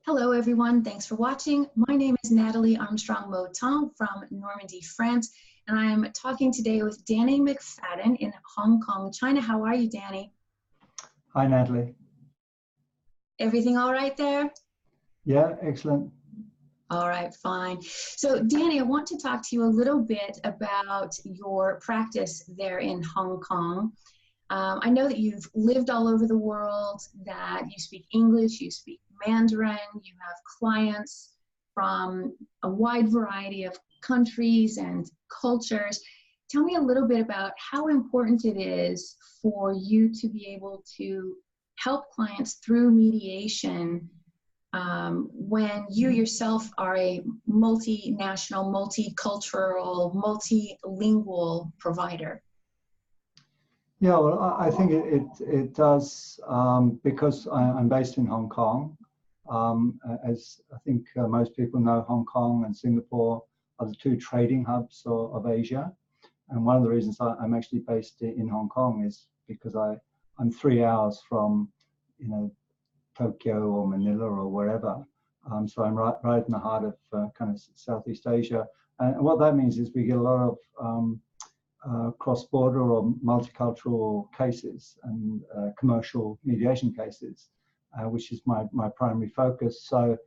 Hello, everyone. Thanks for watching. My name is Natalie Armstrong-Motin from Normandy, France, and I am talking today with Danny McFadden in Hong Kong, China. How are you, Danny? Hi, Natalie. Everything all right there? Yeah, excellent. All right, fine. So, Danny, I want to talk to you a little bit about your practice there in Hong Kong. I know that you've lived all over the world, that you speak English, you speak Mandarin, you have clients from a wide variety of countries and cultures. Tell me a little bit about how important it is for you to be able to help clients through mediation when you yourself are a multinational, multicultural, multilingual provider. Yeah, well, I think it does because I'm based in Hong Kong. As I think most people know, Hong Kong and Singapore are the two trading hubs of Asia. And one of the reasons I'm actually based in Hong Kong is because I'm 3 hours from, Tokyo or Manila or wherever. So I'm right in the heart of kind of Southeast Asia. And what that means is we get a lot of cross-border or multicultural cases and commercial mediation cases, which is my primary focus. So,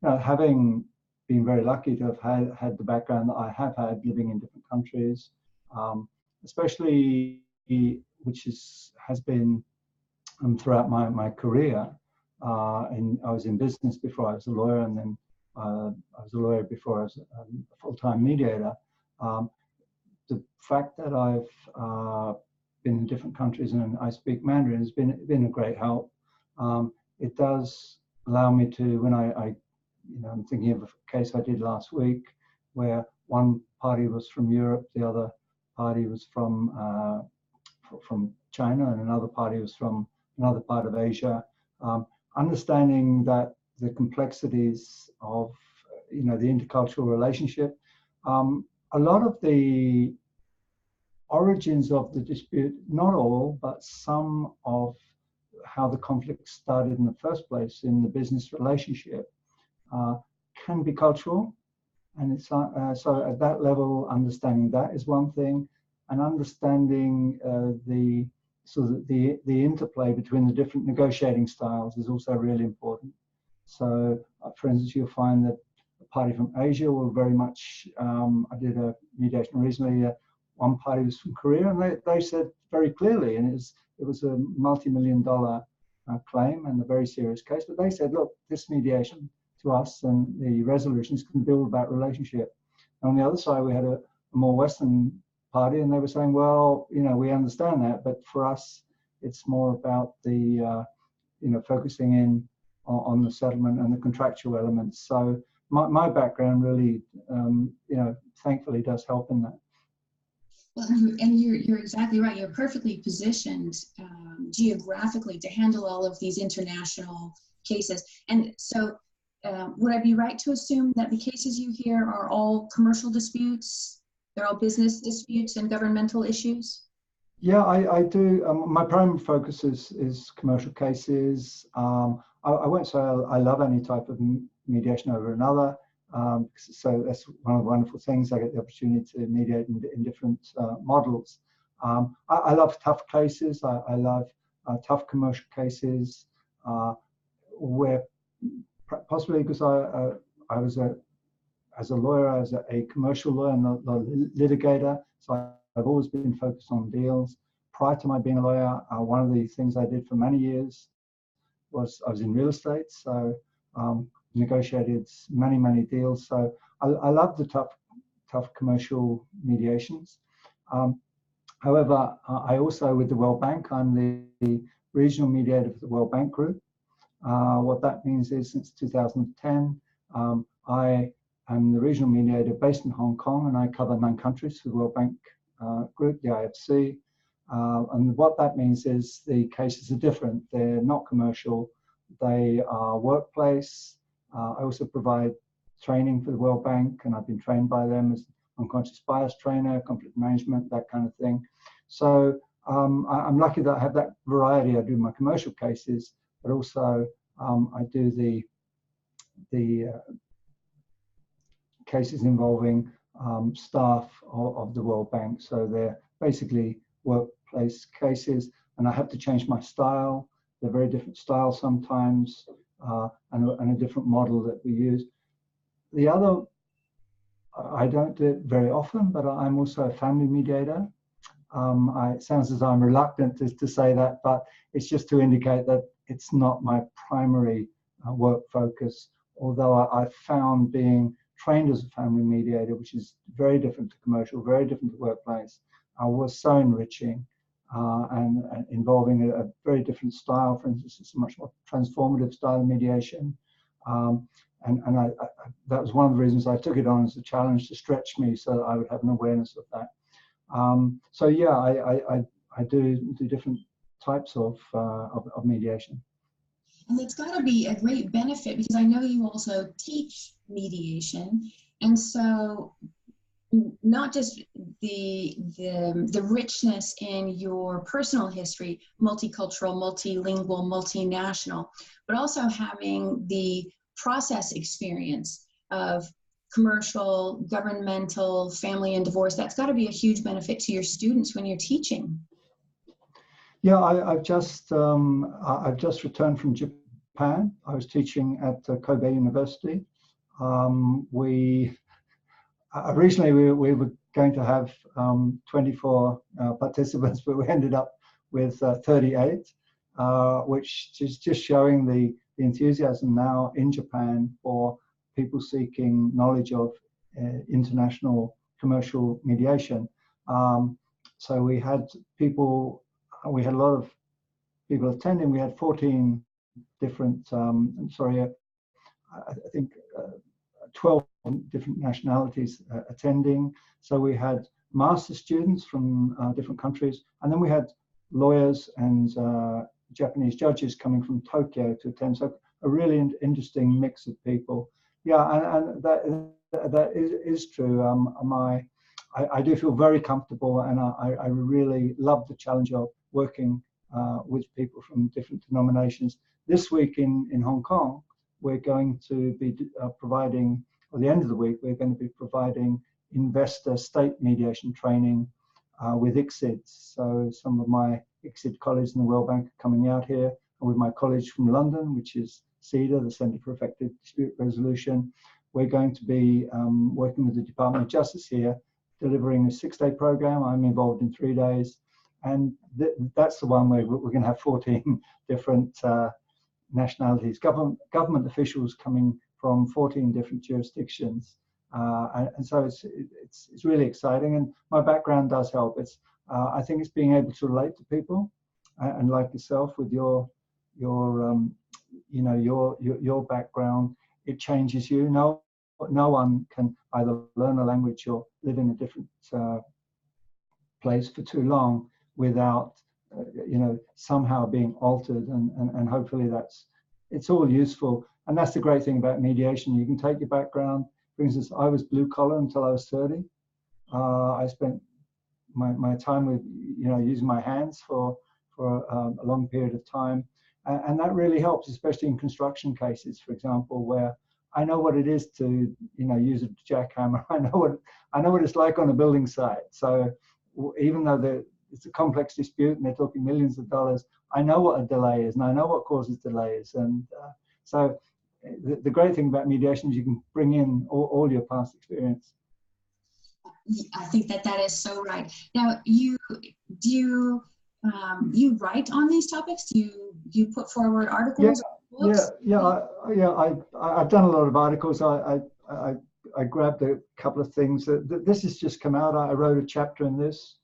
having been very lucky to have had the background that I have had living in different countries, especially which has been throughout my career. I was in business before I was a lawyer, and then I was a lawyer before I was a full-time mediator. The fact that I've been in different countries and I speak Mandarin has been a great help. It does allow me to, when I'm thinking of a case I did last week where one party was from Europe, the other party was from China, and another party was from another part of Asia. Understanding that the complexities of the intercultural relationship. A lot of the origins of the dispute, not all, but some of how the conflict started in the first place in the business relationship can be cultural. And it's so at that level, understanding that is one thing, and understanding the interplay between the different negotiating styles is also really important. So, for instance, you'll find that the party from Asia will very much, I did a mediation recently, one party was from Korea, and they said very clearly, and it was a multi-million-dollar claim and a very serious case, but they said, look, this mediation to us and the resolutions can build that relationship. And on the other side, we had a more Western party, and they were saying, well, we understand that, but for us, it's more about the, focusing in on the settlement and the contractual elements. So my background really, thankfully does help in that. Well, and you're exactly right. You're perfectly positioned geographically to handle all of these international cases. And so would I be right to assume that the cases you hear are all commercial disputes? They're all business disputes and governmental issues? Yeah, I do. My primary focus is commercial cases. I won't say I love any type of mediation over another. So that's one of the wonderful things. I get the opportunity to mediate in different models. I love tough cases. I love tough commercial cases where possibly because I was as a lawyer, as a commercial lawyer and a litigator, so I've always been focused on deals. Prior to my being a lawyer, one of the things I did for many years was I was in real estate, so negotiated many deals. So I love the tough commercial mediations. However, I also, with the World Bank, I'm the regional mediator for the World Bank Group. What that means is since 2010, I am the regional mediator based in Hong Kong, and I cover 9 countries for the World Bank Group, the IFC. And what that means is the cases are different. They're not commercial. They are workplace. I also provide training for the World Bank, and I've been trained by them as unconscious bias trainer, conflict management, that kind of thing. So I'm lucky that I have that variety. I do my commercial cases, but also I do the cases involving staff of the World Bank. So they're basically workplace cases, and I have to change my style. They're very different styles sometimes, and a different model that we use. The other, I don't do it very often, but I'm also a family mediator. It sounds as though I'm reluctant to say that, but it's just to indicate that it's not my primary work focus, although I've found being trained as a family mediator, which is very different to commercial, very different to workplace, was so enriching and involving a very different style. For instance, it's a much more transformative style of mediation. That was one of the reasons I took it on as a challenge to stretch me so that I would have an awareness of that. So yeah, I do different types of mediation. And it's got to be a great benefit, because I know you also teach mediation, and so not just the richness in your personal history, multicultural, multilingual, multinational, but also having the process experience of commercial, governmental, family and divorce. That's got to be a huge benefit to your students when you're teaching. Yeah, I've just returned from Japan. I was teaching at Kobe University. Originally we were going to have 24 participants, but we ended up with 38, which is just showing the enthusiasm now in Japan for people seeking knowledge of international commercial mediation. So we had a lot of people attending. We had 14 different, I think 12 different nationalities attending. So we had master students from different countries, and then we had lawyers and Japanese judges coming from Tokyo to attend. So a really interesting mix of people. Yeah, and that is true. I do feel very comfortable, and I really love the challenge of working with people from different denominations. This week in Hong Kong, we're going to be providing, at the end of the week, we're going to be providing investor state mediation training with ICSIDs. So some of my ICSID colleagues in the World Bank are coming out here, and with my colleagues from London, which is CEDR, the Centre for Effective Dispute Resolution. We're going to be working with the Department of Justice here, delivering a 6-day program. I'm involved in 3 days. And that's the one where we're going to have 14 different nationalities, government officials coming from 14 different jurisdictions. And so it's really exciting. And my background does help. I think it's being able to relate to people, and like yourself with your background, it changes you. No one can either learn a language or live in a different place for too long without somehow being altered, and hopefully it's all useful. And that's the great thing about mediation. You can take your background. For instance, I was blue collar until I was 30. I spent my time with using my hands for a long period of time, and that really helps, especially in construction cases, for example, where I know what it is to use a jackhammer. I know what it's like on a building site. So even though it's a complex dispute and they're talking millions of dollars, I know what a delay is, and I know what causes delays. And so the great thing about mediation is you can bring in all your past experience. I think that is so right. Now, you write on these topics? Do you put forward articles? Yeah. I've done a lot of articles. I grabbed a couple of things. This has just come out. I wrote a chapter in this.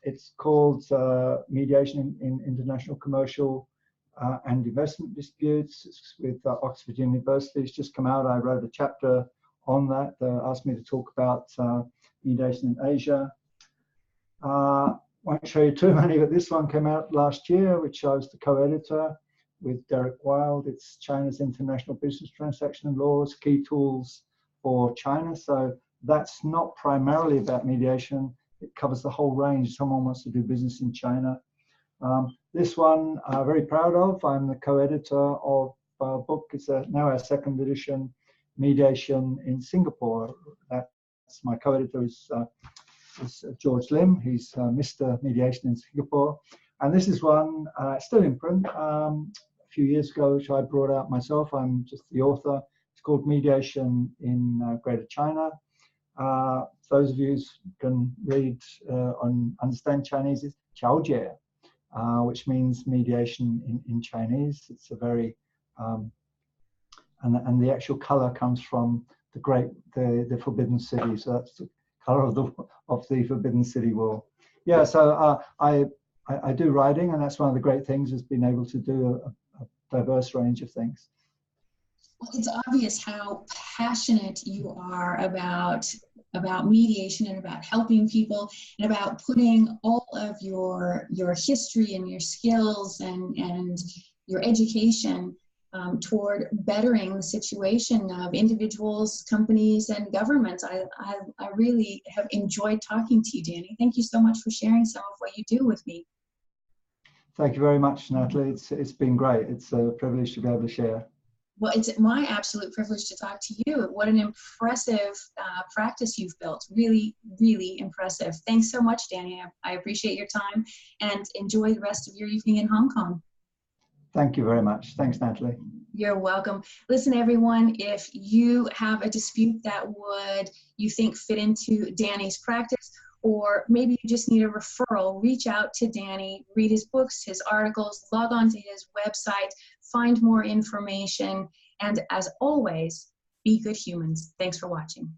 It's called Mediation in International Commercial and Investment Disputes. It's with Oxford University. It's just come out. I wrote a chapter on that. Asked me to talk about mediation in Asia. Won't show you too many, but this one came out last year, which I was the co-editor with Derek Wild. It's China's International Business Transaction Laws, Key Tools for China. So that's not primarily about mediation. It covers the whole range. Someone wants to do business in China. This one I'm very proud of. I'm the co-editor of our book. It's now our second edition, Mediation in Singapore. That's my co-editor is George Lim. He's Mr. Mediation in Singapore. And this is one still in print. A few years ago, which I brought out myself. I'm just the author. It's called Mediation in Greater China. Those of you who can read understand Chinese, it's 调解, which means mediation in Chinese. It's a very and the actual color comes from the Forbidden City. So that's the color of the Forbidden City wall. Yeah. So I do writing, and that's one of the great things, is being able to do a diverse range of things. Well, it's obvious how passionate you are about mediation and about helping people and about putting all of your history and your skills and your education toward bettering the situation of individuals, companies, and governments. I really have enjoyed talking to you, Danny. Thank you so much for sharing some of what you do with me. Thank you very much, Natalie. It's been great. It's a privilege to be able to share. Well, it's my absolute privilege to talk to you. What an impressive practice you've built. Really, really impressive. Thanks so much, Danny. I appreciate your time, and enjoy the rest of your evening in Hong Kong. Thank you very much. Thanks, Natalie. You're welcome. Listen, everyone, if you have a dispute that you think fit into Danny's practice, or maybe you just need a referral, reach out to Danny, read his books, his articles, log on to his website, find more information, and as always, be good humans. Thanks for watching.